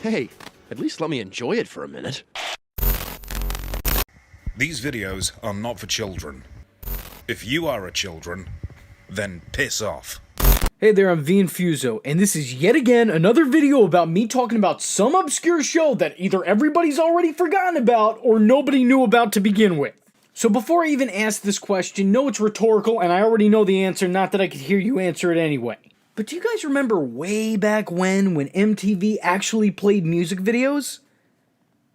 Hey, at least let me enjoy it for a minute. These videos are not for children. If you are a children, then piss off. Hey there, I'm Infuso, and this is yet again another video about me talking about some obscure show that either everybody's already forgotten about or nobody knew about to begin with. So before I even ask this question, no, it's rhetorical and I already know the answer, not that I could hear you answer it anyway. But do you guys remember way back when MTV actually played music videos?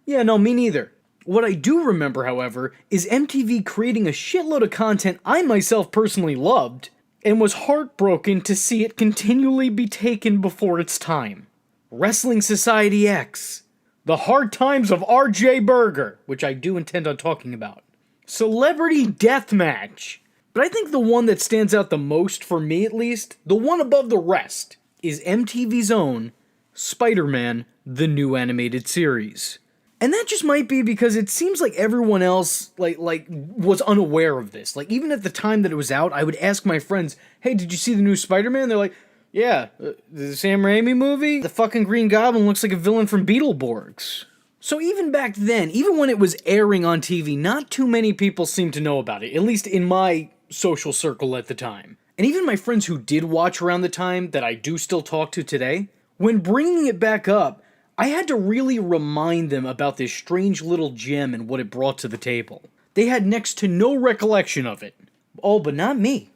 Yeah, no, me neither. What I do remember, however, is MTV creating a shitload of content I myself personally loved, and was heartbroken to see it continually be taken before its time. Wrestling Society X, The Hard Times of R.J. Berger, which I do intend on talking about, Celebrity Deathmatch, but I think the one that stands out the most, for me at least, the one above the rest, is MTV's own Spider-Man, the new animated series. And that just might be because it seems like everyone else, was unaware of this. Like, even at the time that it was out, I would ask my friends, hey, did you see the new Spider-Man? They're like, yeah, the Sam Raimi movie? The fucking Green Goblin looks like a villain from Beetleborgs. So even back then, even when it was airing on TV, not too many people seemed to know about it, at least in my social circle at the time. And even my friends who did watch around the time, that I do still talk to today, when bringing it back up, I had to really remind them about this strange little gem and what it brought to the table. They had next to no recollection of it. Oh, but not me.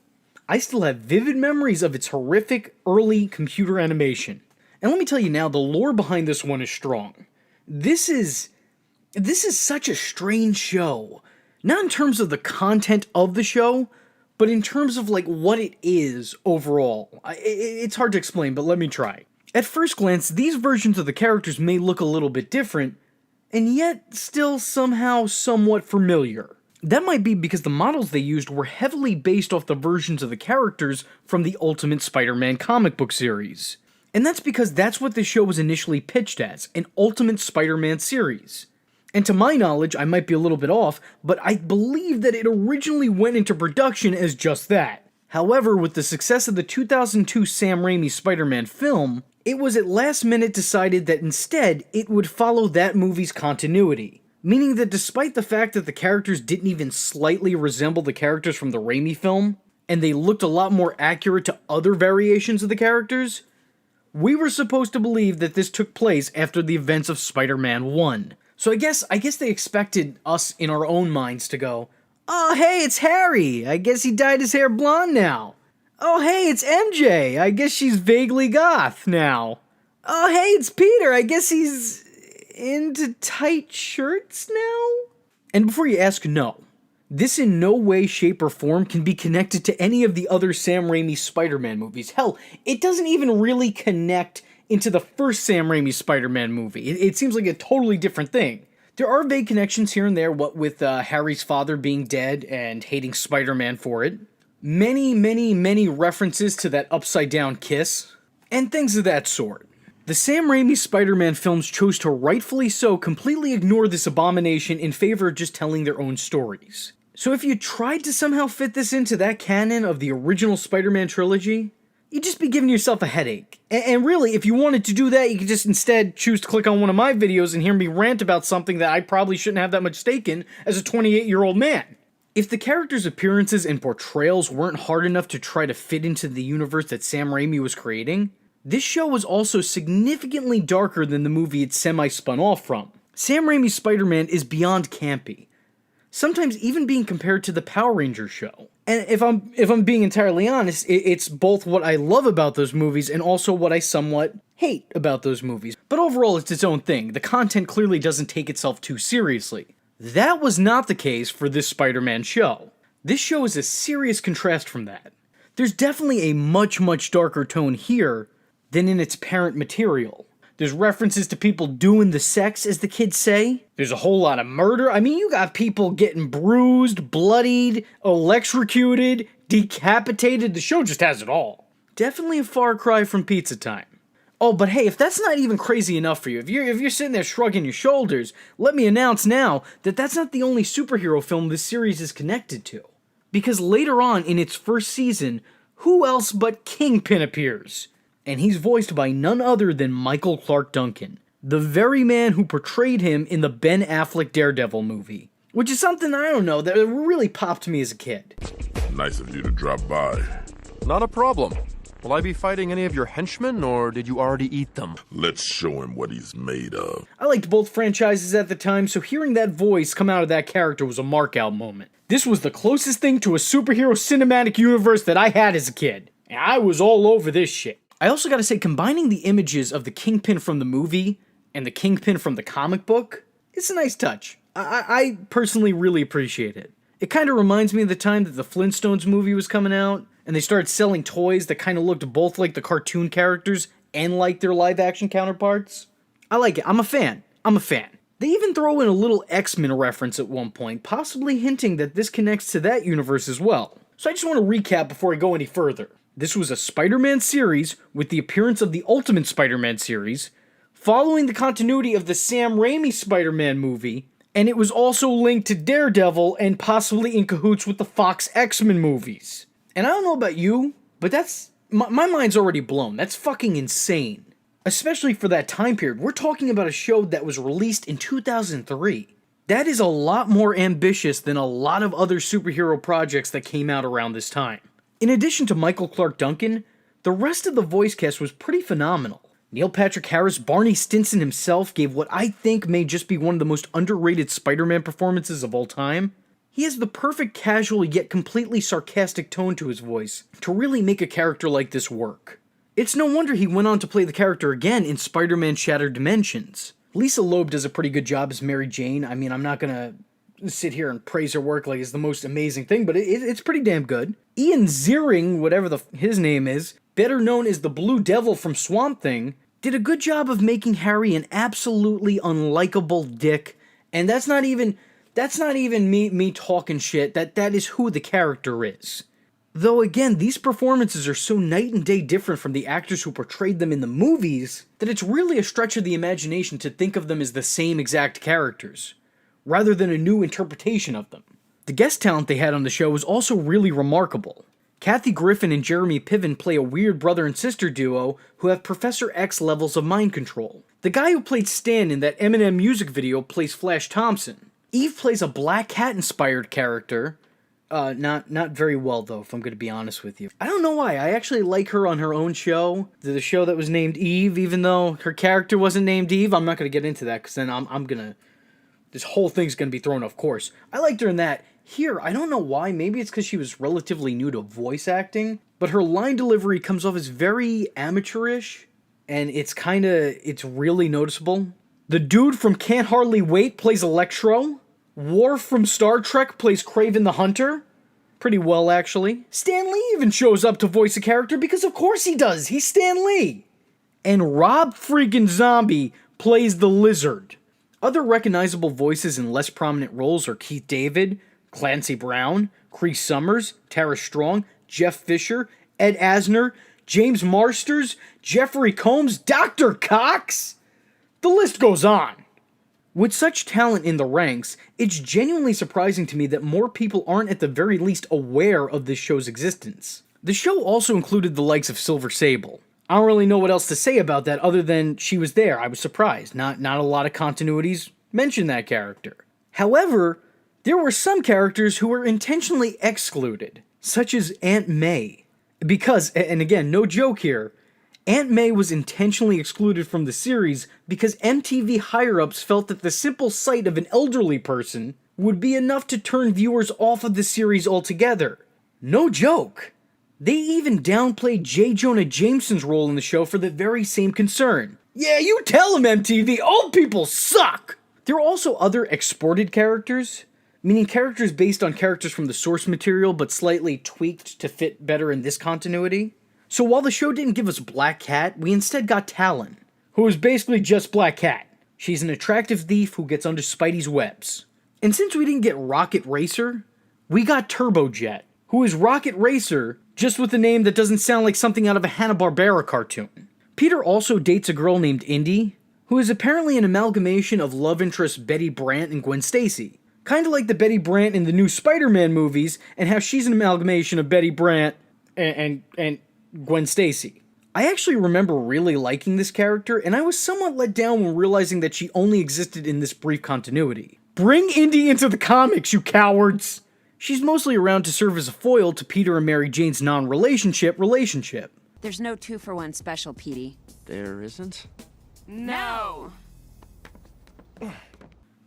I still have vivid memories of its horrific early computer animation. And let me tell you now, the lore behind this one is strong. This is such a strange show. Not in terms of the content of the show, but in terms of what it is overall. It's hard to explain, but let me try. At first glance, these versions of the characters may look a little bit different, and yet still somehow somewhat familiar. That might be because the models they used were heavily based off the versions of the characters from the Ultimate Spider-Man comic book series. And that's because that's what the show was initially pitched as, an Ultimate Spider-Man series. And to my knowledge, I might be a little bit off, but I believe that it originally went into production as just that. However, with the success of the 2002 Sam Raimi Spider-Man film, it was at last minute decided that instead, it would follow that movie's continuity. Meaning that despite the fact that the characters didn't even slightly resemble the characters from the Raimi film, and they looked a lot more accurate to other variations of the characters, we were supposed to believe that this took place after the events of Spider-Man 1. So I guess they expected us in our own minds to go, oh hey, it's Harry, I guess he dyed his hair blonde now. Oh hey, it's MJ, I guess she's vaguely goth now. Oh hey, it's Peter, I guess he's into tight shirts now? And before you ask, no. This in no way, shape, or form can be connected to any of the other Sam Raimi Spider-Man movies. Hell, it doesn't even really connect into the first Sam Raimi Spider-Man movie. It seems like a totally different thing. There are vague connections here and there, what with Harry's father being dead and hating Spider-Man for it. Many references to that upside-down kiss, and things of that sort. The Sam Raimi Spider-Man films chose to rightfully so completely ignore this abomination in favor of just telling their own stories. So if you tried to somehow fit this into that canon of the original Spider-Man trilogy, you'd just be giving yourself a headache. And really, if you wanted to do that, you could just instead choose to click on one of my videos and hear me rant about something that I probably shouldn't have that much stake in as a 28-year-old man. If the characters' appearances and portrayals weren't hard enough to try to fit into the universe that Sam Raimi was creating, this show was also significantly darker than the movie it semi-spun off from. Sam Raimi's Spider-Man is beyond campy, sometimes even being compared to the Power Rangers show. And if I'm being entirely honest, it's both what I love about those movies and also what I somewhat hate about those movies. But overall, it's its own thing. The content clearly doesn't take itself too seriously. That was not the case for this Spider-Man show. This show is a serious contrast from that. There's definitely a much darker tone here than in its parent material. There's references to people doing the sex, as the kids say. There's a whole lot of murder. I mean, you got people getting bruised, bloodied, electrocuted, decapitated. The show just has it all. Definitely a far cry from Pizza Time. Oh, but hey, if that's not even crazy enough for you, if you're sitting there shrugging your shoulders, let me announce now that that's not the only superhero film this series is connected to. Because later on in its first season, who else but Kingpin appears? And he's voiced by none other than Michael Clark Duncan. the very man who portrayed him in the Ben Affleck Daredevil movie. Which is something, I don't know, that really popped me as a kid. Nice of you to drop by. Not a problem. Will I be fighting any of your henchmen, or did you already eat them? Let's show him what he's made of. I liked both franchises at the time, so hearing that voice come out of that character was a mark-out moment. This was the closest thing to a superhero cinematic universe that I had as a kid. And I was all over this shit. I also gotta say, combining the images of the Kingpin from the movie and the Kingpin from the comic book, it's a nice touch. I personally really appreciate it. It kind of reminds me of the time that the Flintstones movie was coming out, and they started selling toys that kind of looked both like the cartoon characters and like their live-action counterparts. I like it. I'm a fan. They even throw in a little X-Men reference at one point, possibly hinting that this connects to that universe as well. So I just want to recap before I go any further. This was a Spider-Man series with the appearance of the Ultimate Spider-Man series, following the continuity of the Sam Raimi Spider-Man movie, and it was also linked to Daredevil and possibly in cahoots with the Fox X-Men movies. And I don't know about you, but that's... My mind's already blown. That's fucking insane. Especially for that time period. We're talking about a show that was released in 2003. That is a lot more ambitious than a lot of other superhero projects that came out around this time. In addition to Michael Clark Duncan, the rest of the voice cast was pretty phenomenal. Neil Patrick Harris, Barney Stinson himself gave what I think may just be one of the most underrated Spider-Man performances of all time. He has the perfect casual yet completely sarcastic tone to his voice to really make a character like this work. It's no wonder he went on to play the character again in Spider-Man Shattered Dimensions. Lisa Loeb does a pretty good job as Mary Jane. I mean, I'm not gonna sit here and praise her work like it's the most amazing thing, but it's pretty damn good. Ian Ziering, whatever his name is, better known as the Blue Devil from Swamp Thing, did a good job of making Harry an absolutely unlikable dick, and that's not even me talking shit. That is who the character is. Though again, these performances are so night and day different from the actors who portrayed them in the movies that it's really a stretch of the imagination to think of them as the same exact characters, rather than a new interpretation of them. The guest talent they had on the show was also really remarkable. Kathy Griffin and Jeremy Piven play a weird brother and sister duo who have Professor X levels of mind control. The guy who played Stan in that Eminem music video plays Flash Thompson. Eve plays a Black Cat-inspired character. Not very well, though, if I'm going to be honest with you. I don't know why. I actually like her on her own show. The show that was named Eve, even though her character wasn't named Eve. I'm not going to get into that, because then I'm going to... This whole thing's going to be thrown off course. I liked her in that. Here, I don't know why. Maybe it's because she was relatively new to voice acting. But her line delivery comes off as very amateurish. And it's really noticeable. The dude from Can't Hardly Wait plays Electro. Worf from Star Trek plays Kraven the Hunter. Pretty well, actually. Stan Lee even shows up to voice a character because of course he does. He's Stan Lee. And Rob freaking Zombie plays the Lizard. Other recognizable voices in less prominent roles are Keith David, Clancy Brown, Cree Summers, Tara Strong, Jeff Fisher, Ed Asner, James Marsters, Jeffrey Combs, Dr. Cox. The list goes on. With such talent in the ranks, it's genuinely surprising to me that more people aren't at the very least aware of this show's existence. The show also included the likes of Silver Sable. I don't really know what else to say about that other than she was there. I was surprised. Not a lot of continuities mention that character. However, there were some characters who were intentionally excluded, such as Aunt May. Because, and again, no joke here, Aunt May was intentionally excluded from the series because MTV higher-ups felt that the simple sight of an elderly person would be enough to turn viewers off of the series altogether. No joke. They even downplayed J.Jonah Jameson's role in the show for the very same concern. Yeah, you tell him, MTV, old people suck! There are also other exported characters, meaning characters based on characters from the source material but slightly tweaked to fit better in this continuity. So while the show didn't give us Black Cat, we instead got Talon, who is basically just Black Cat. She's an attractive thief who gets under Spidey's webs. And since we didn't get Rocket Racer, we got Turbojet, who is Rocket Racer, just with a name that doesn't sound like something out of a Hanna-Barbera cartoon. Peter also dates a girl named Indy, who is apparently an amalgamation of love interest Betty Brant and Gwen Stacy. Kinda like the Betty Brant in the new Spider-Man movies, and how she's an amalgamation of Betty Brant and Gwen Stacy. I actually remember really liking this character, and I was somewhat let down when realizing that she only existed in this brief continuity. Bring Indy into the comics, you cowards! She's mostly around to serve as a foil to Peter and Mary Jane's non-relationship. There's no 2-for-1 special, Petey. There isn't? No!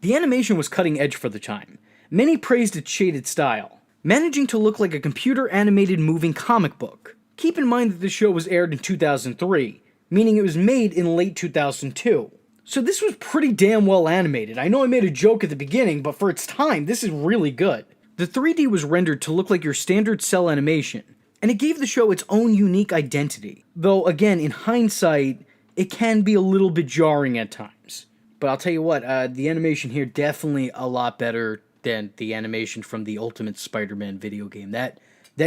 The animation was cutting edge for the time. Many praised its shaded style, managing to look like a computer-animated moving comic book. Keep in mind that the show was aired in 2003, meaning it was made in late 2002. So this was pretty damn well animated. I know I made a joke at the beginning, but for its time, this is really good. The 3D was rendered to look like your standard cell animation, and it gave the show its own unique identity. Though, again, in hindsight, it can be a little bit jarring at times. But I'll tell you what, the animation here definitely a lot better than the animation from the Ultimate Spider-Man video game. That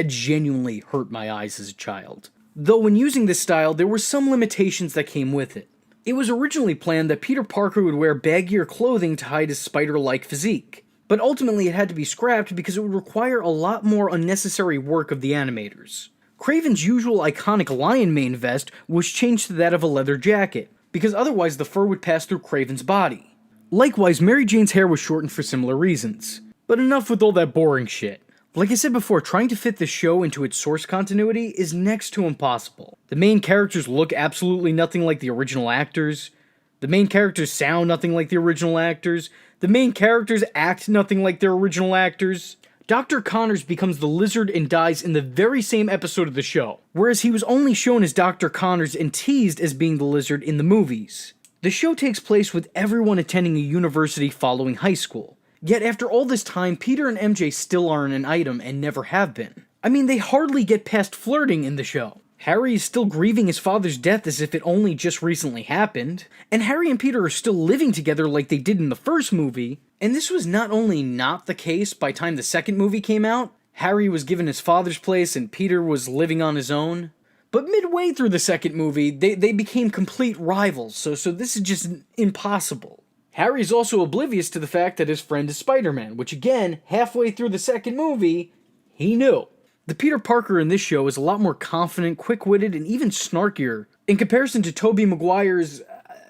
genuinely hurt my eyes as a child. Though when using this style, there were some limitations that came with it. It was originally planned that Peter Parker would wear baggier clothing to hide his spider-like physique, but ultimately it had to be scrapped because it would require a lot more unnecessary work of the animators. Kraven's usual iconic lion mane vest was changed to that of a leather jacket, because otherwise the fur would pass through Kraven's body. Likewise, Mary Jane's hair was shortened for similar reasons. But enough with all that boring shit. Like I said before, trying to fit the show into its source continuity is next to impossible. The main characters look absolutely nothing like the original actors. The main characters sound nothing like the original actors. The main characters act nothing like their original actors. Dr. Connors becomes the Lizard and dies in the very same episode of the show, whereas he was only shown as Dr. Connors and teased as being the Lizard in the movies. The show takes place with everyone attending a university following high school. Yet after all this time, Peter and MJ still aren't an item and never have been. I mean, they hardly get past flirting in the show. Harry is still grieving his father's death as if it only just recently happened, and Harry and Peter are still living together like they did in the first movie, and this was not only not the case by the time the second movie came out, Harry was given his father's place and Peter was living on his own, but midway through the second movie, they became complete rivals, so this is just impossible. Harry's also oblivious to the fact that his friend is Spider-Man, which again, halfway through the second movie, he knew. The Peter Parker in this show is a lot more confident, quick-witted, and even snarkier in comparison to Tobey Maguire's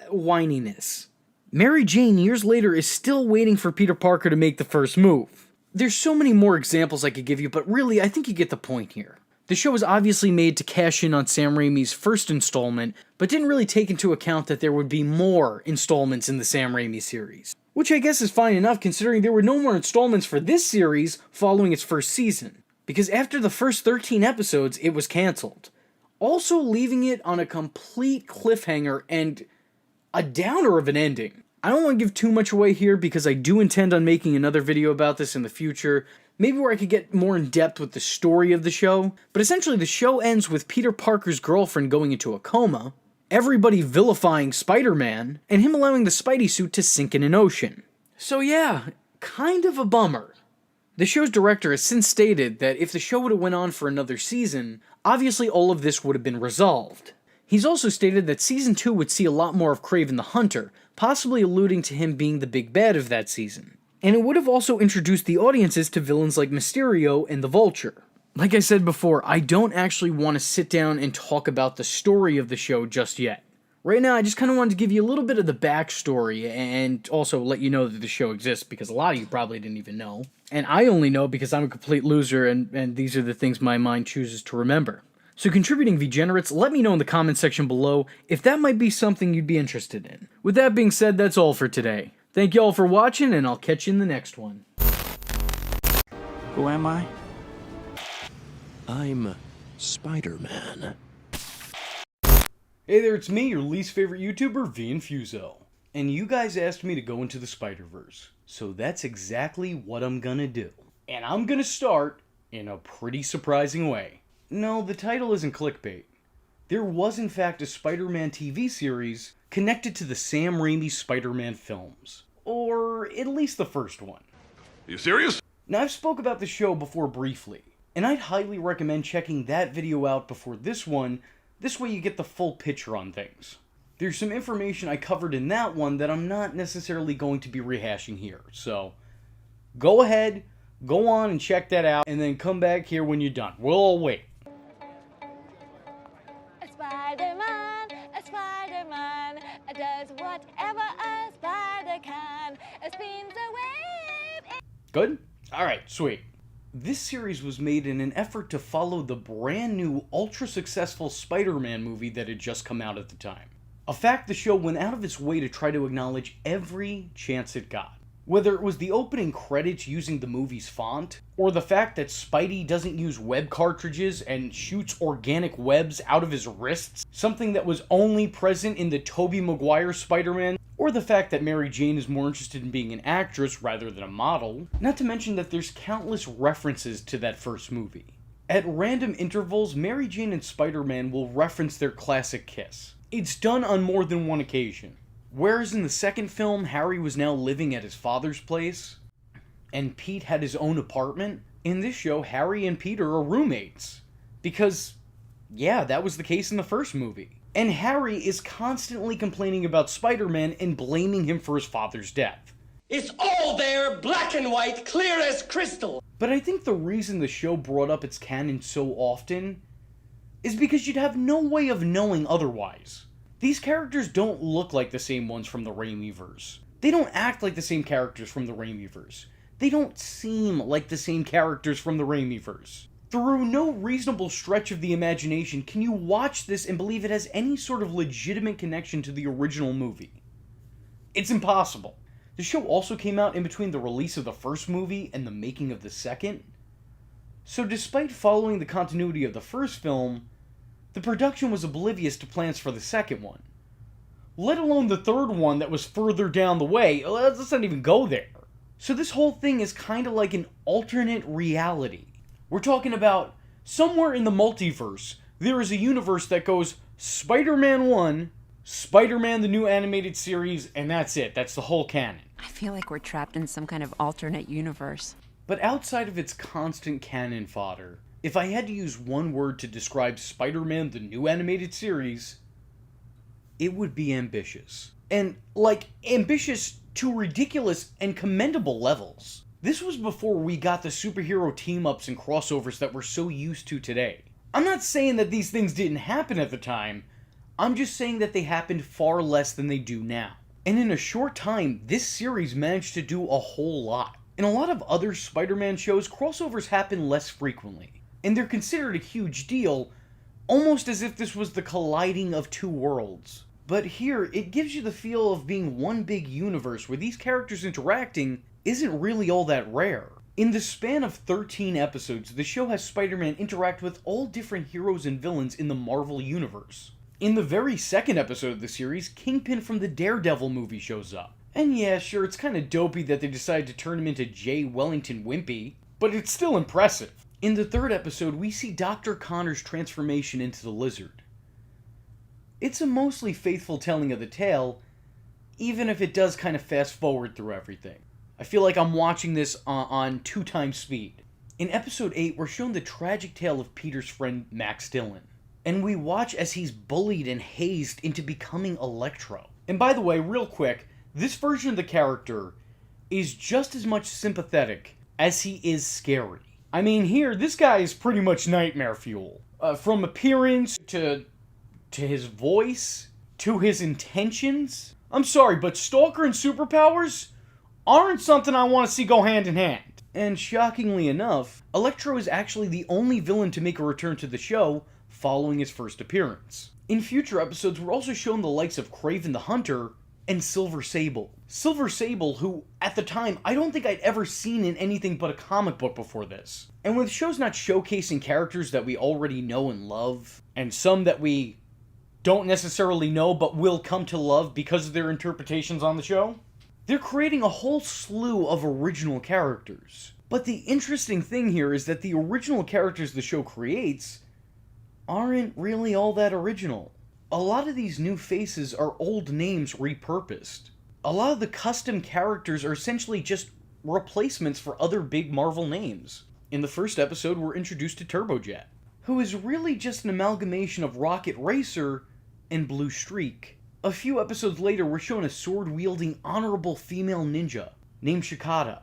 whininess. Mary Jane, years later, is still waiting for Peter Parker to make the first move. There's so many more examples I could give you, but really, I think you get the point here. The show was obviously made to cash in on Sam Raimi's first installment, but didn't really take into account that there would be more installments in the Sam Raimi series. Which I guess is fine enough considering there were no more installments for this series following its first season, because after the first 13 episodes, it was cancelled, also leaving it on a complete cliffhanger and a downer of an ending. I don't want to give too much away here because I do intend on making another video about this in the future, maybe where I could get more in depth with the story of the show, but essentially the show ends with Peter Parker's girlfriend going into a coma, everybody vilifying Spider-Man, and him allowing the Spidey suit to sink in an ocean. So yeah, kind of a bummer. The show's director has since stated that if the show would have went on for another season, obviously all of this would have been resolved. He's also stated that Season 2 would see a lot more of Kraven the Hunter, possibly alluding to him being the big bad of that season. And it would have also introduced the audiences to villains like Mysterio and the Vulture. Like I said before, I don't actually want to sit down and talk about the story of the show just yet. Right now, I just kind of wanted to give you a little bit of the backstory and also let you know that the show exists, because a lot of you probably didn't even know. And I only know because I'm a complete loser and these are the things my mind chooses to remember. So contributing Vgenerates, let me know in the comments section below if that might be something you'd be interested in. With that being said, that's all for today. Thank you all for watching, and I'll catch you in the next one. Who am I? I'm Spider-Man. Hey there, it's me, your least favorite YouTuber, Infuso. And you guys asked me to go into the Spider-Verse, so that's exactly what I'm gonna do. And I'm gonna start in a pretty surprising way. No, the title isn't clickbait. There was in fact a Spider-Man TV series connected to the Sam Raimi Spider-Man films. Or at least the first one. You serious? Now I've spoke about the show before briefly, and I'd highly recommend checking that video out before this one. This way you get the full picture on things. There's some information I covered in that one that I'm not necessarily going to be rehashing here, so go ahead, go on and check that out, and then come back here when you're done. We'll all wait. Spider-Man. Spider-Man, a Spider-Man does whatever a spider can. Spins a web. Good? Alright, sweet. This series was made in an effort to follow the brand new, ultra-successful Spider-Man movie that had just come out at the time. A fact the show went out of its way to try to acknowledge every chance it got. Whether it was the opening credits using the movie's font, or the fact that Spidey doesn't use web cartridges and shoots organic webs out of his wrists, something that was only present in the Tobey Maguire Spider-Man, or the fact that Mary Jane is more interested in being an actress rather than a model, not to mention that there's countless references to that first movie. At random intervals, Mary Jane and Spider-Man will reference their classic kiss. It's done on more than one occasion. Whereas in the second film, Harry was now living at his father's place, and Pete had his own apartment, in this show, Harry and Peter are roommates. Because, yeah, that was the case in the first movie. And Harry is constantly complaining about Spider-Man and blaming him for his father's death. It's all there, black and white, clear as crystal. But I think the reason the show brought up its canon so often is because you'd have no way of knowing otherwise. These characters don't look like the same ones from the Raimi-verse. They don't act like the same characters from the Raimi-verse. They don't seem like the same characters from the Raimi-verse. Through no reasonable stretch of the imagination can you watch this and believe it has any sort of legitimate connection to the original movie. It's impossible. The show also came out in between the release of the first movie and the making of the second. So despite following the continuity of the first film, the production was oblivious to plans for the second one. Let alone the third one that was further down the way. Let's not even go there. So this whole thing is kind of like an alternate reality. We're talking about somewhere in the multiverse, there is a universe that goes Spider-Man 1, Spider-Man the new animated series, and that's it. That's the whole canon. I feel like we're trapped in some kind of alternate universe. But outside of its constant canon fodder, if I had to use one word to describe Spider-Man the new animated series, it would be ambitious. And, ambitious to ridiculous and commendable levels. This was before we got the superhero team-ups and crossovers that we're so used to today. I'm not saying that these things didn't happen at the time, I'm just saying that they happened far less than they do now. And in a short time, this series managed to do a whole lot. In a lot of other Spider-Man shows, crossovers happen less frequently. And they're considered a huge deal, almost as if this was the colliding of two worlds. But here, it gives you the feel of being one big universe where these characters interacting isn't really all that rare. In the span of 13 episodes, the show has Spider-Man interact with all different heroes and villains in the Marvel Universe. In the very second episode of the series, Kingpin from the Daredevil movie shows up. And yeah, sure, it's kinda dopey that they decided to turn him into J. Wellington Wimpy, but it's still impressive. In the third episode, we see Dr. Connor's transformation into the Lizard. It's a mostly faithful telling of the tale, even if it does kind of fast forward through everything. I feel like I'm watching this on 2x speed. In episode 8, we're shown the tragic tale of Peter's friend Max Dillon. And we watch as he's bullied and hazed into becoming Electro. And by the way, real quick, this version of the character is just as much sympathetic as he is scary. I mean, here, this guy is pretty much nightmare fuel. From appearance, to his voice, to his intentions. I'm sorry, but Stalker and superpowers aren't something I want to see go hand in hand. And shockingly enough, Electro is actually the only villain to make a return to the show following his first appearance. In future episodes, we're also shown the likes of Kraven the Hunter and Silver Sable. Silver Sable, who, at the time, I don't think I'd ever seen in anything but a comic book before this. And with shows not showcasing characters that we already know and love, and some that we don't necessarily know but will come to love because of their interpretations on the show, they're creating a whole slew of original characters. But the interesting thing here is that the original characters the show creates aren't really all that original. A lot of these new faces are old names repurposed. A lot of the custom characters are essentially just replacements for other big Marvel names. In the first episode, we're introduced to Turbojet, who is really just an amalgamation of Rocket Racer and Blue Streak. A few episodes later, we're shown a sword-wielding, honorable female ninja named Shikata,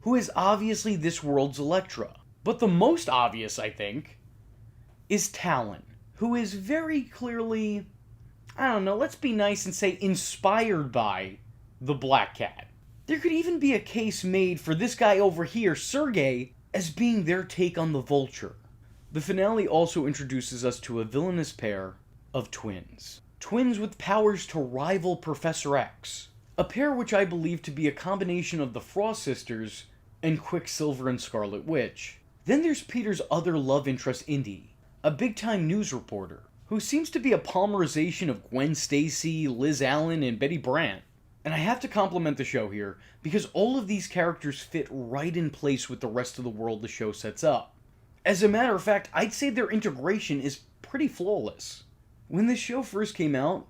who is obviously this world's Electra. But the most obvious, I think, is Talon, who is very clearly, I don't know, let's be nice and say inspired by the Black Cat. There could even be a case made for this guy over here, Sergei, as being their take on the Vulture. The finale also introduces us to a villainous pair of twins. Twins with powers to rival Professor X. A pair which I believe to be a combination of the Frost Sisters and Quicksilver and Scarlet Witch. Then there's Peter's other love interest, Indy, a big-time news reporter, who seems to be a polymerization of Gwen Stacy, Liz Allen, and Betty Brant. And I have to compliment the show here, because all of these characters fit right in place with the rest of the world the show sets up. As a matter of fact, I'd say their integration is pretty flawless. When this show first came out,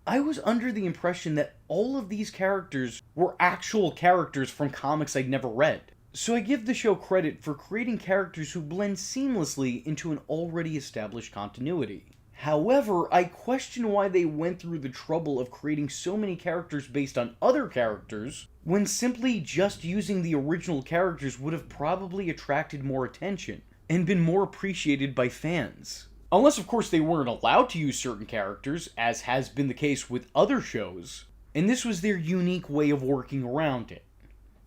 I was under the impression that all of these characters were actual characters from comics I'd never read. So I give the show credit for creating characters who blend seamlessly into an already established continuity. However, I question why they went through the trouble of creating so many characters based on other characters, when simply just using the original characters would have probably attracted more attention, and been more appreciated by fans. Unless, of course, they weren't allowed to use certain characters, as has been the case with other shows, and this was their unique way of working around it.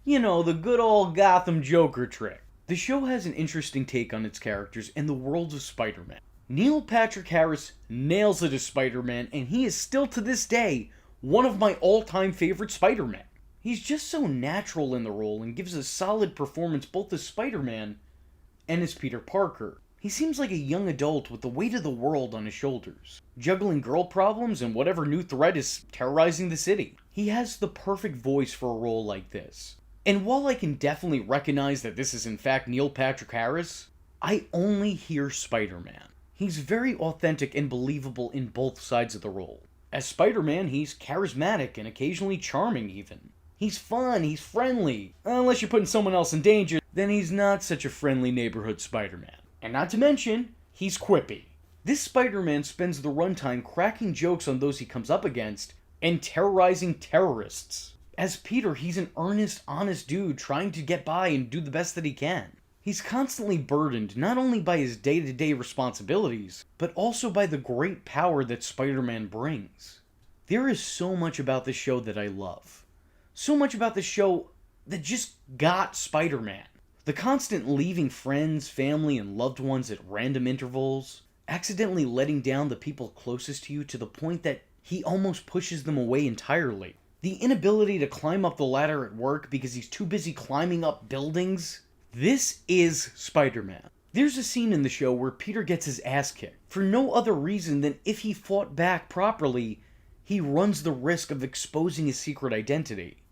You know, the good old Gotham Joker trick. The show has an interesting take on its characters and the world of Spider-Man. Neil Patrick Harris nails it as Spider-Man, and he is still to this day one of my all-time favorite Spider-Men. He's just so natural in the role and gives a solid performance both as Spider-Man and as Peter Parker. He seems like a young adult with the weight of the world on his shoulders, juggling girl problems and whatever new threat is terrorizing the city. He has the perfect voice for a role like this. And while I can definitely recognize that this is in fact Neil Patrick Harris, I only hear Spider-Man. He's very authentic and believable in both sides of the role. As Spider-Man, he's charismatic and occasionally charming even. He's fun, he's friendly. Unless you're putting someone else in danger, then he's not such a friendly neighborhood Spider-Man. And not to mention, he's quippy. This Spider-Man spends the runtime cracking jokes on those he comes up against and terrorizing terrorists. As Peter, he's an earnest, honest dude trying to get by and do the best that he can. He's constantly burdened not only by his day-to-day responsibilities, but also by the great power that Spider-Man brings. There is so much about this show that I love. So much about this show that just got Spider-Man. The constant leaving friends, family, and loved ones at random intervals, accidentally letting down the people closest to you to the point that he almost pushes them away entirely. The inability to climb up the ladder at work because he's too busy climbing up buildings. This is Spider-Man. There's a scene in the show where Peter gets his ass kicked, for no other reason than if he fought back properly, he runs the risk of exposing his secret identity.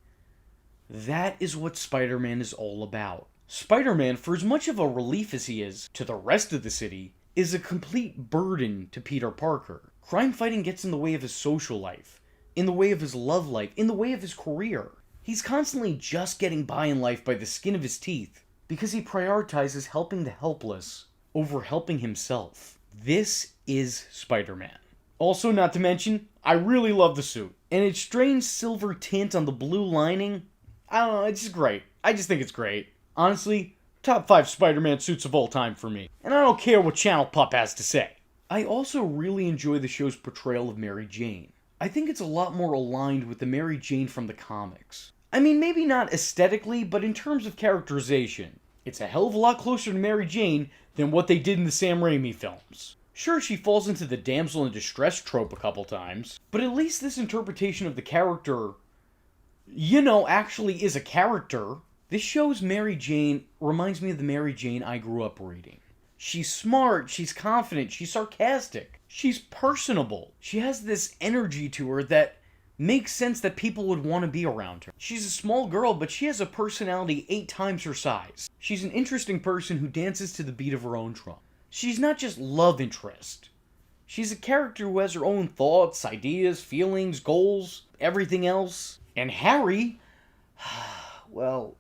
That is what Spider-Man is all about. Spider-Man, for as much of a relief as he is to the rest of the city, is a complete burden to Peter Parker. Crime fighting gets in the way of his social life, in the way of his love life, in the way of his career. He's constantly just getting by in life by the skin of his teeth, because he prioritizes helping the helpless over helping himself. This is Spider-Man. Also, not to mention, I really love the suit. And its strange silver tint on the blue lining, I don't know, it's just great. I just think it's great. Honestly, top 5 Spider-Man suits of all time for me. And I don't care what Channel Pup has to say. I also really enjoy the show's portrayal of Mary Jane. I think it's a lot more aligned with the Mary Jane from the comics. I mean, maybe not aesthetically, but in terms of characterization, it's a hell of a lot closer to Mary Jane than what they did in the Sam Raimi films. Sure, she falls into the damsel in distress trope a couple times, but at least this interpretation of the character, actually is a character. This show's Mary Jane reminds me of the Mary Jane I grew up reading. She's smart, she's confident, she's sarcastic, she's personable. She has this energy to her that makes sense that people would want to be around her. She's a small girl, but she has a personality 8 times her size. She's an interesting person who dances to the beat of her own drum. She's not just love interest. She's a character who has her own thoughts, ideas, feelings, goals, everything else. And Harry, well,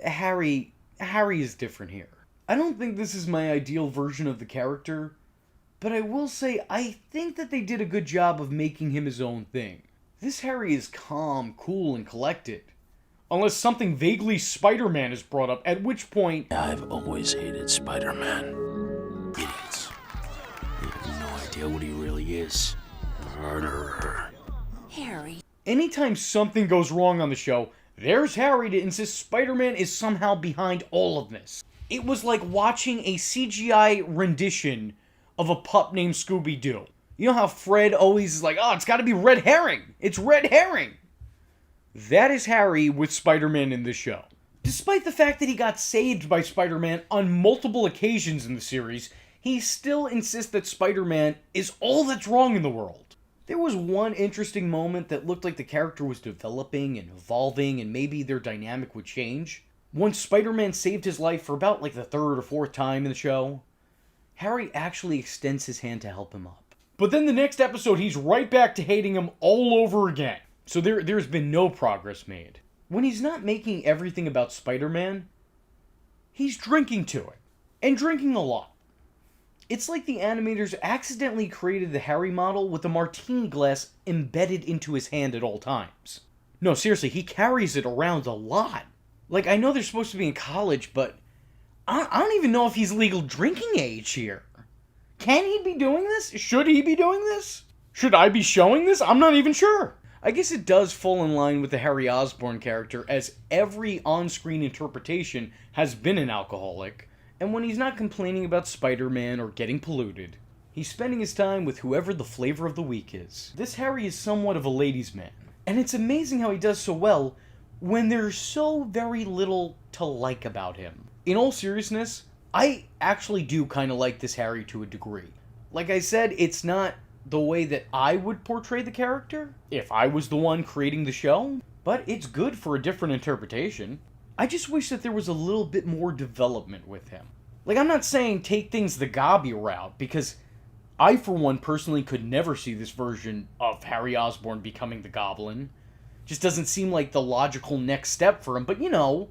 Harry is different here. I don't think this is my ideal version of the character, but I will say I think that they did a good job of making him his own thing. This Harry is calm, cool, and collected. Unless something vaguely Spider-Man is brought up, at which point... I've always hated Spider-Man. Idiots. You have no idea what he really is. Murderer. Harry. Anytime something goes wrong on the show, there's Harry to insist Spider-Man is somehow behind all of this. It was like watching a CGI rendition of a pup named Scooby-Doo. You know how Fred always is like, oh, it's gotta be Red Herring. It's Red Herring. That is Harry with Spider-Man in this show. Despite the fact that he got saved by Spider-Man on multiple occasions in the series, he still insists that Spider-Man is all that's wrong in the world. There was one interesting moment that looked like the character was developing and evolving and maybe their dynamic would change. Once Spider-Man saved his life for about like the third or fourth time in the show, Harry actually extends his hand to help him up. But then the next episode, he's right back to hating him all over again. So there's been no progress made. When he's not making everything about Spider-Man, he's drinking to it. And drinking a lot. It's like the animators accidentally created the Harry model with a martini glass embedded into his hand at all times. No, seriously, he carries it around a lot. Like, I know they're supposed to be in college, but I don't even know if he's legal drinking age here. Can he be doing this? Should he be doing this? Should I be showing this? I'm not even sure. I guess it does fall in line with the Harry Osborn character, as every on-screen interpretation has been an alcoholic, and when he's not complaining about Spider-Man or getting polluted, he's spending his time with whoever the flavor of the week is. This Harry is somewhat of a ladies' man, and it's amazing how he does so well when there's so very little to like about him. In all seriousness, I actually do kind of like this Harry to a degree. Like I said, it's not the way that I would portray the character if I was the one creating the show, but it's good for a different interpretation. I just wish that there was a little bit more development with him. Like, I'm not saying take things the Gobby route, because I, for one, personally could never see this version of Harry Osborn becoming the Goblin. Just doesn't seem like the logical next step for him, but you know,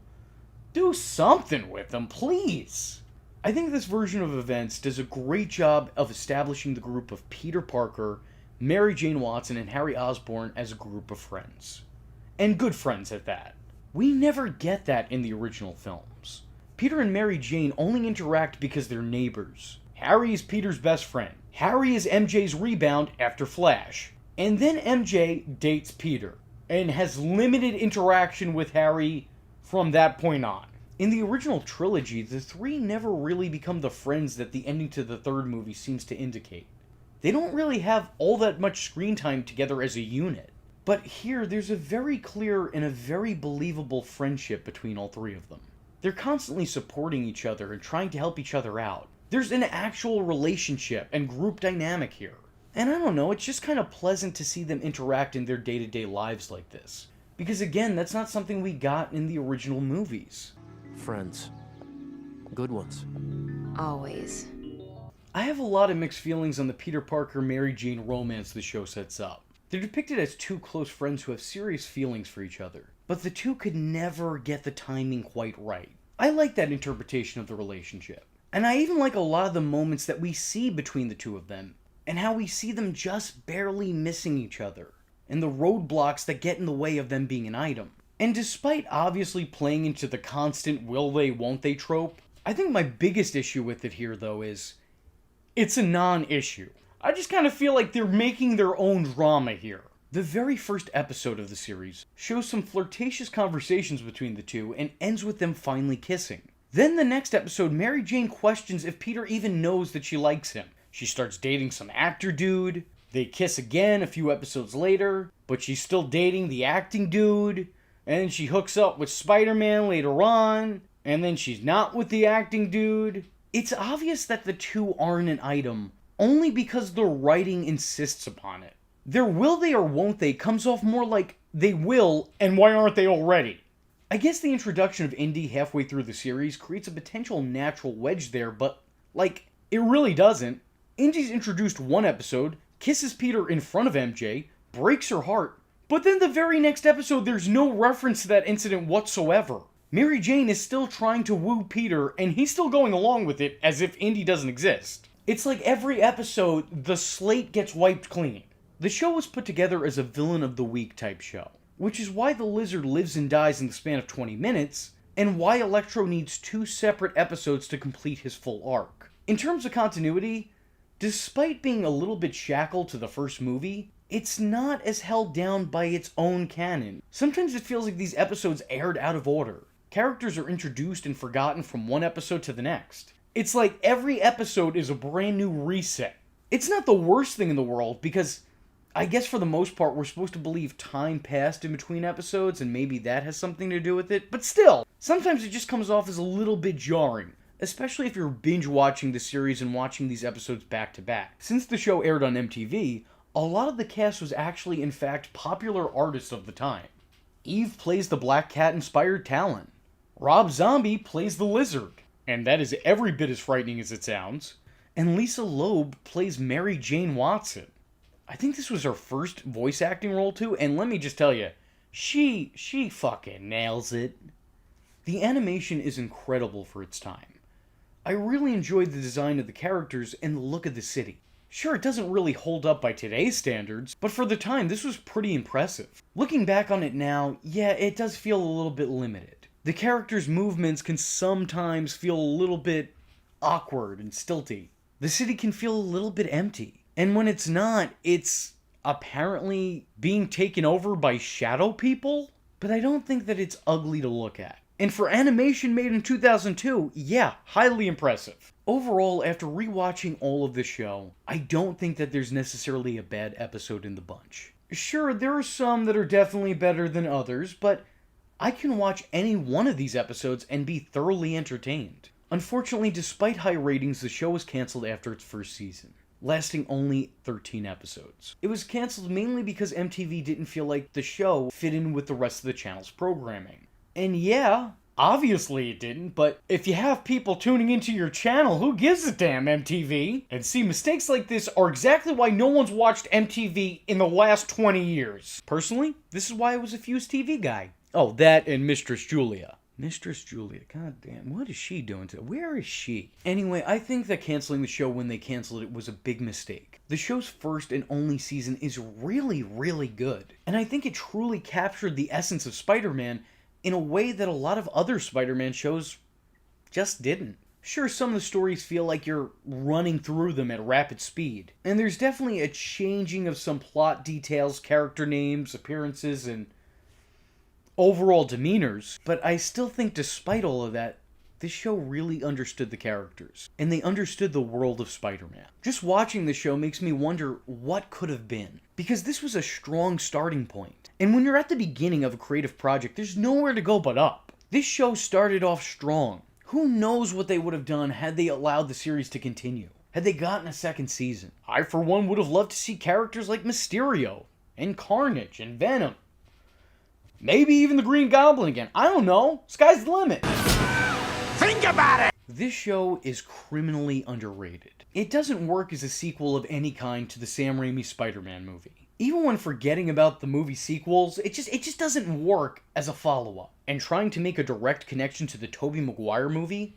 do something with him, please. I think this version of events does a great job of establishing the group of Peter Parker, Mary Jane Watson, and Harry Osborn as a group of friends. And good friends at that. We never get that in the original films. Peter and Mary Jane only interact because they're neighbors. Harry is Peter's best friend. Harry is MJ's rebound after Flash. And then MJ dates Peter, and has limited interaction with Harry from that point on. In the original trilogy, the three never really become the friends that the ending to the third movie seems to indicate. They don't really have all that much screen time together as a unit. But here, there's a very clear and a very believable friendship between all three of them. They're constantly supporting each other and trying to help each other out. There's an actual relationship and group dynamic here. And I don't know, it's just kind of pleasant to see them interact in their day-to-day lives like this. Because again, that's not something we got in the original movies. Friends. Good ones. Always. I have a lot of mixed feelings on the Peter Parker-Mary Jane romance the show sets up. They're depicted as two close friends who have serious feelings for each other, but the two could never get the timing quite right. I like that interpretation of the relationship. And I even like a lot of the moments that we see between the two of them, and how we see them just barely missing each other, and the roadblocks that get in the way of them being an item. And despite obviously playing into the constant will they, won't they trope, I think my biggest issue with it here, though, is it's a non-issue. I just kind of feel like they're making their own drama here. The very first episode of the series shows some flirtatious conversations between the two and ends with them finally kissing. Then the next episode, Mary Jane questions if Peter even knows that she likes him. She starts dating some actor dude. They kiss again a few episodes later, but she's still dating the acting dude. And then she hooks up with Spider-Man later on, and then she's not with the acting dude. It's obvious that the two aren't an item, only because the writing insists upon it. Their will they or won't they comes off more like they will, and why aren't they already? I guess the introduction of Indy halfway through the series creates a potential natural wedge there, but, like, it really doesn't. Indy's introduced one episode, kisses Peter in front of MJ, breaks her heart, but then the very next episode there's no reference to that incident whatsoever. Mary Jane is still trying to woo Peter, and he's still going along with it as if Indy doesn't exist. It's like every episode, the slate gets wiped clean. The show was put together as a villain of the week type show, which is why the Lizard lives and dies in the span of 20 minutes, and why Electro needs 2 separate episodes to complete his full arc. In terms of continuity, Despite being a little bit shackled to the first movie, it's not as held down by its own canon. Sometimes it feels like these episodes aired out of order. Characters are introduced and forgotten from one episode to the next. It's like every episode is a brand new reset. It's not the worst thing in the world, because I guess for the most part we're supposed to believe time passed in between episodes and maybe that has something to do with it, but still, sometimes it just comes off as a little bit jarring, especially if you're binge watching the series and watching these episodes back to back. Since the show aired on MTV, a lot of the cast was actually in fact popular artists of the time. Eve plays the Black Cat-inspired Talon. Rob Zombie plays the Lizard, and that is every bit as frightening as it sounds. And Lisa Loeb plays Mary Jane Watson. I think this was her first voice acting role too, and let me just tell you, she fucking nails it. The animation is incredible for its time. I really enjoyed the design of the characters and the look of the city. Sure, it doesn't really hold up by today's standards, but for the time, this was pretty impressive. Looking back on it now, yeah, it does feel a little bit limited. The characters' movements can sometimes feel a little bit awkward and stilty. The city can feel a little bit empty. And when it's not, it's apparently being taken over by shadow people? But I don't think that it's ugly to look at. And for animation made in 2002, yeah, highly impressive. Overall, after rewatching all of the show, I don't think that there's necessarily a bad episode in the bunch. Sure, there are some that are definitely better than others, but I can watch any one of these episodes and be thoroughly entertained. Unfortunately, despite high ratings, the show was cancelled after its first season, lasting only 13 episodes. It was cancelled mainly because MTV didn't feel like the show fit in with the rest of the channel's programming. And yeah, obviously it didn't, but if you have people tuning into your channel, who gives a damn, MTV? And see, mistakes like this are exactly why no one's watched MTV in the last 20 years. Personally, this is why I was a Fuse TV guy. Oh, that and Mistress Julia. Mistress Julia, god damn, what is she doing today? Where is she? Anyway, I think that canceling the show when they canceled it was a big mistake. The show's first and only season is really, really good. And I think it truly captured the essence of Spider-Man in a way that a lot of other Spider-Man shows just didn't. Sure, some of the stories feel like you're running through them at rapid speed. And there's definitely a changing of some plot details, character names, appearances, and overall demeanors, but I still think despite all of that, this show really understood the characters, and they understood the world of Spider-Man. Just watching the show makes me wonder what could have been, because this was a strong starting point. And when you're at the beginning of a creative project, there's nowhere to go but up. This show started off strong. Who knows what they would have done had they allowed the series to continue? Had they gotten a second season? I, for one, would have loved to see characters like Mysterio, and Carnage, and Venom. Maybe even the Green Goblin again. I don't know. Sky's the limit. Think about it! This show is criminally underrated. It doesn't work as a sequel of any kind to the Sam Raimi Spider-Man movie. Even when forgetting about the movie sequels, it just doesn't work as a follow-up. And trying to make a direct connection to the Tobey Maguire movie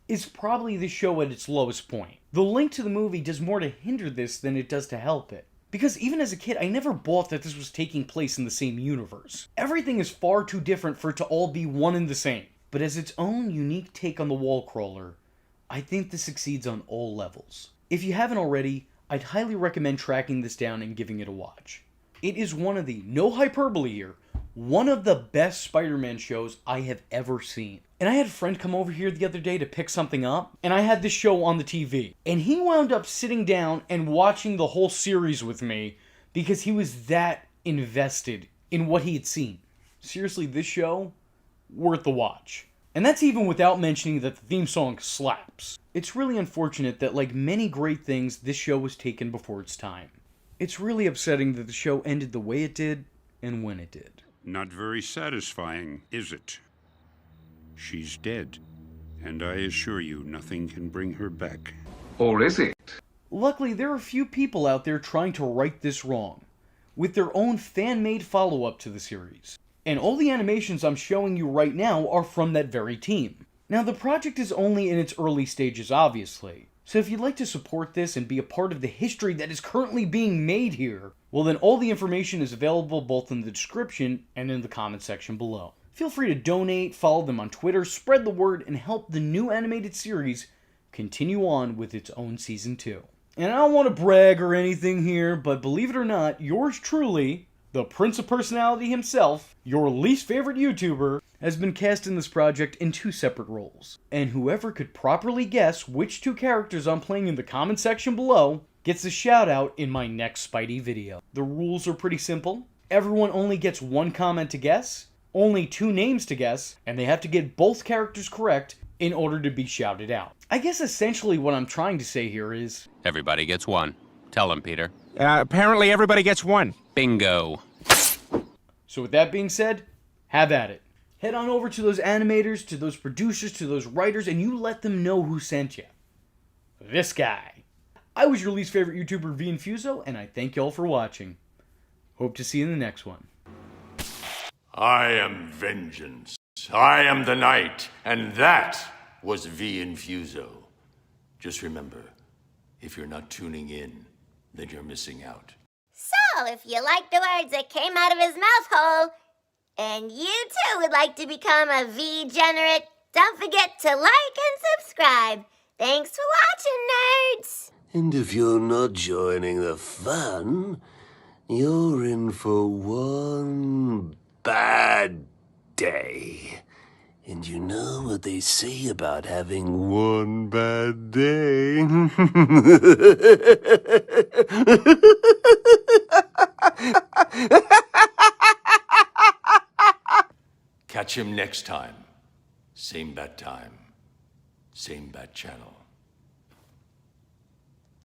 is probably the show at its lowest point. The link to the movie does more to hinder this than it does to help it. Because even as a kid, I never bought that this was taking place in the same universe. Everything is far too different for it to all be one and the same. But as its own unique take on the wall crawler, I think this succeeds on all levels. If you haven't already, I'd highly recommend tracking this down and giving it a watch. It is one of the, no hyperbole here, one of the best Spider-Man shows I have ever seen. And I had a friend come over here the other day to pick something up, and I had this show on the TV. And he wound up sitting down and watching the whole series with me because he was that invested in what he had seen. Seriously, this show, worth the watch. And that's even without mentioning that the theme song slaps. It's really unfortunate that, like many great things, this show was taken before its time. It's really upsetting that the show ended the way it did and when it did. Not very satisfying, is it? She's dead, and I assure you nothing can bring her back. Or is it? Luckily, there are a few people out there trying to right this wrong, with their own fan-made follow-up to the series. And all the animations I'm showing you right now are from that very team. Now, the project is only in its early stages, obviously, so if you'd like to support this and be a part of the history that is currently being made here, well then all the information is available both in the description and in the comment section below. Feel free to donate, follow them on Twitter, spread the word, and help the new animated series continue on with its own Season 2. And I don't want to brag or anything here, but believe it or not, yours truly, the Prince of Personality himself, your least favorite YouTuber, has been cast in this project in 2 separate roles. And whoever could properly guess which 2 characters I'm playing in the comment section below gets a shout out in my next Spidey video. The rules are pretty simple. Everyone only gets 1 comment to guess, only 2 names to guess, and they have to get both characters correct in order to be shouted out. I guess essentially what I'm trying to say here is... Everybody gets 1. Tell him, Peter. Apparently everybody gets 1. Bingo. So with that being said, have at it. Head on over to those animators, to those producers, to those writers, and you let them know who sent you. This guy. I was your least favorite YouTuber, Infuso, and I thank y'all for watching. Hope to see you in the next one. I am vengeance. I am the night, and that was Infuso. Just remember, if you're not tuning in, then you're missing out. So, if you like the words that came out of his mouth hole, and you too would like to become a V-generate, don't forget to like and subscribe. Thanks for watching, nerds! And if you're not joining the fun, you're in for one bad day. And you know what they say about having one bad day? Catch him next time. Same bat time. Same bat channel.